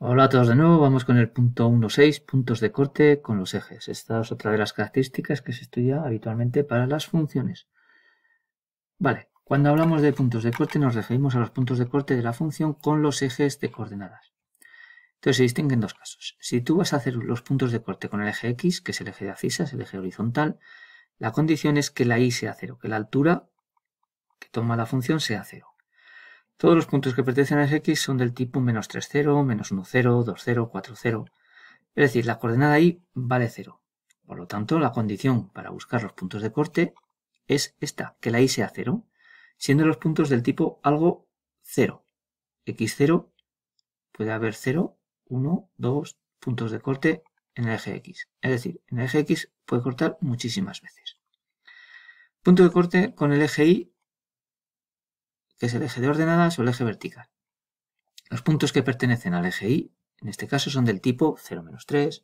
Hola a todos de nuevo, vamos con el punto 1.6, puntos de corte con los ejes. Esta es otra de las características que se estudia habitualmente para las funciones. Vale, cuando hablamos de puntos de corte nos referimos a los puntos de corte de la función con los ejes de coordenadas. Entonces se distinguen dos casos. Si tú vas a hacer los puntos de corte con el eje X, que es el eje de abscisas, el eje horizontal, la condición es que la Y sea 0, que la altura que toma la función sea 0. Todos los puntos que pertenecen al eje X son del tipo menos 3, 0, menos 1, 0, 2, 0, 4, 0. Es decir, la coordenada y vale 0. Por lo tanto, la condición para buscar los puntos de corte es esta, que la y sea 0, siendo los puntos del tipo algo 0. X0 puede haber 0, 1, 2 puntos de corte en el eje X. Es decir, en el eje X puede cortar muchísimas veces. Punto de corte con el eje Y, que es el eje de ordenadas o el eje vertical. Los puntos que pertenecen al eje Y, en este caso, son del tipo 0-3,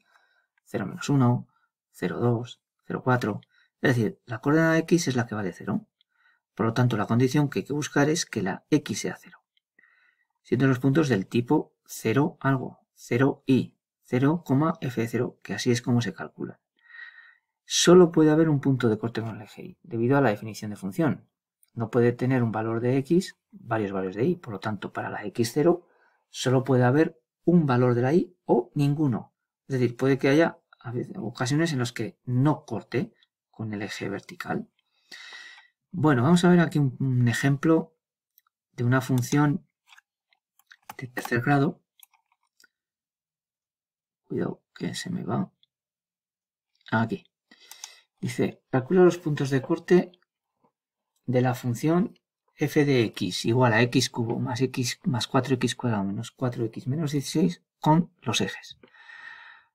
0-1, 0,2, 0,4. Es decir, la coordenada X es la que vale 0. Por lo tanto, la condición que hay que buscar es que la X sea 0. Siendo los puntos del tipo 0 algo, 0i, 0, f0, que así es como se calcula. Solo puede haber un punto de corte con el eje Y, debido a la definición de función. No puede tener un valor de X, varios valores de Y. Por lo tanto, para la X0 solo puede haber un valor de la Y o ninguno. Es decir, puede que haya ocasiones en las que no corte con el eje vertical. Bueno, vamos a ver aquí un ejemplo de una función de tercer grado. Cuidado que se me va. Aquí. Dice, calcula los puntos de corte de la función f de x igual a x cubo más x más 4x cuadrado menos 4x menos 16 con los ejes.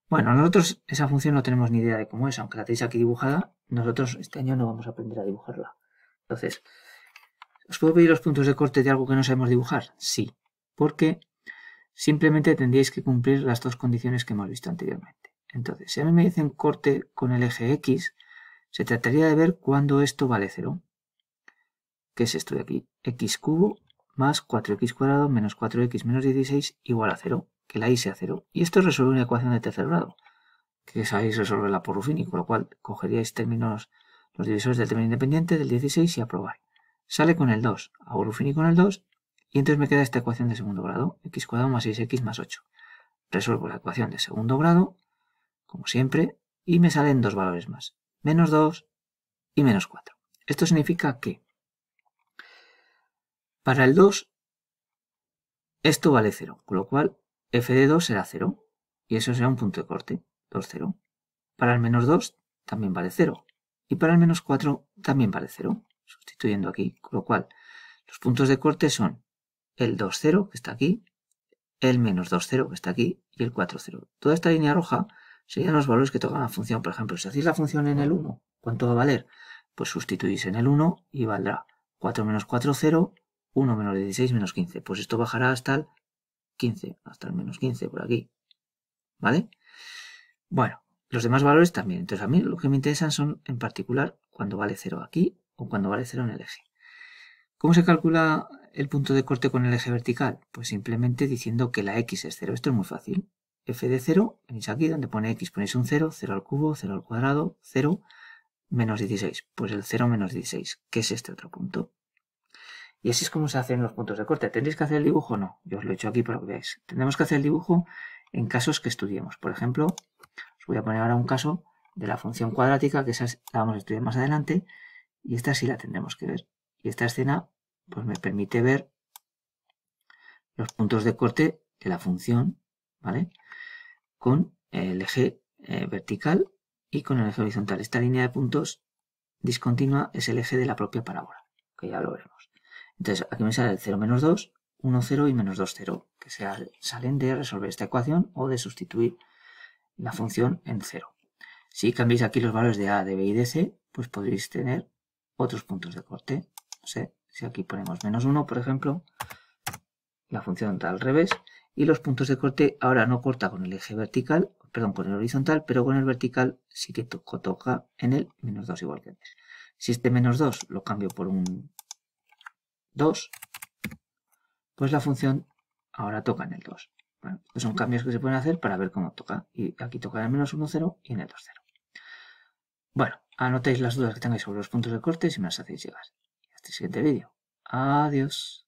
Bueno, nosotros esa función no tenemos ni idea de cómo es, aunque la tenéis aquí dibujada, nosotros este año no vamos a aprender a dibujarla. Entonces, ¿os puedo pedir los puntos de corte de algo que no sabemos dibujar? Sí, porque simplemente tendríais que cumplir las dos condiciones que hemos visto anteriormente. Entonces, si a mí me dicen corte con el eje X, se trataría de ver cuándo esto vale 0. ¿Qué es esto de aquí? X cubo más 4x cuadrado menos 4x menos 16 igual a 0, que la y sea 0. Y esto resuelve una ecuación de tercer grado, que sabéis resolverla por Ruffini, con lo cual cogeríais términos, los divisores del término independiente del 16 y aprobar. Sale con el 2, hago Ruffini con el 2, y entonces me queda esta ecuación de segundo grado, x cuadrado más 6x más 8. Resuelvo la ecuación de segundo grado, como siempre, y me salen dos valores más, menos 2 y menos 4. Esto significa que para el 2 esto vale 0, con lo cual f de 2 será 0, y eso será un punto de corte, 2, 0. Para el menos 2 también vale 0, y para el menos 4 también vale 0, sustituyendo aquí, con lo cual los puntos de corte son el 2, 0, que está aquí, el menos 2, 0, que está aquí, y el 4, 0. Toda esta línea roja serían los valores que tocan la función. Por ejemplo, si hacéis la función en el 1, ¿cuánto va a valer? Pues sustituís en el 1 y valdrá 4 menos 4, 0, 1 menos 16 menos 15. Pues esto bajará hasta el 15, hasta el menos 15 por aquí. ¿Vale? Bueno, los demás valores también. Entonces a mí lo que me interesan son en particular cuando vale 0 aquí o cuando vale 0 en el eje. ¿Cómo se calcula el punto de corte con el eje vertical? Pues simplemente diciendo que la x es 0. Esto es muy fácil. F de 0, venís aquí donde pone x, ponéis un 0, 0 al cubo, 0 al cuadrado, 0, menos 16. Pues el 0 menos 16, que es este otro punto. Y así es como se hacen los puntos de corte. ¿Tendréis que hacer el dibujo? No, yo os lo he hecho aquí para que veáis. Tendremos que hacer el dibujo en casos que estudiemos. Por ejemplo, os voy a poner ahora un caso de la función cuadrática, que esa la vamos a estudiar más adelante, y esta sí la tendremos que ver. Y esta escena pues me permite ver los puntos de corte de la función, ¿vale? Con el eje vertical y con el eje horizontal. Esta línea de puntos discontinua es el eje de la propia parábola, que ya lo veremos. Entonces aquí me sale el 0 menos 2, 1, 0 y menos 2, 0, que salen de resolver esta ecuación o de sustituir la función en 0. Si cambiáis aquí los valores de A, de B y de C, pues podréis tener otros puntos de corte. No sé, si aquí ponemos menos 1, por ejemplo, la función da al revés, y los puntos de corte ahora no corta con el eje vertical, perdón, con el horizontal, pero con el vertical sí que toca en el menos 2 igual que antes. Si este menos 2 lo cambio por un 2, pues la función ahora toca en el 2. Bueno, pues son cambios que se pueden hacer para ver cómo toca. Y aquí toca en el -1, 0 y en el 2, 0. Bueno, anotéis las dudas que tengáis sobre los puntos de corte y si me las hacéis llegar. Hasta el siguiente vídeo. Adiós.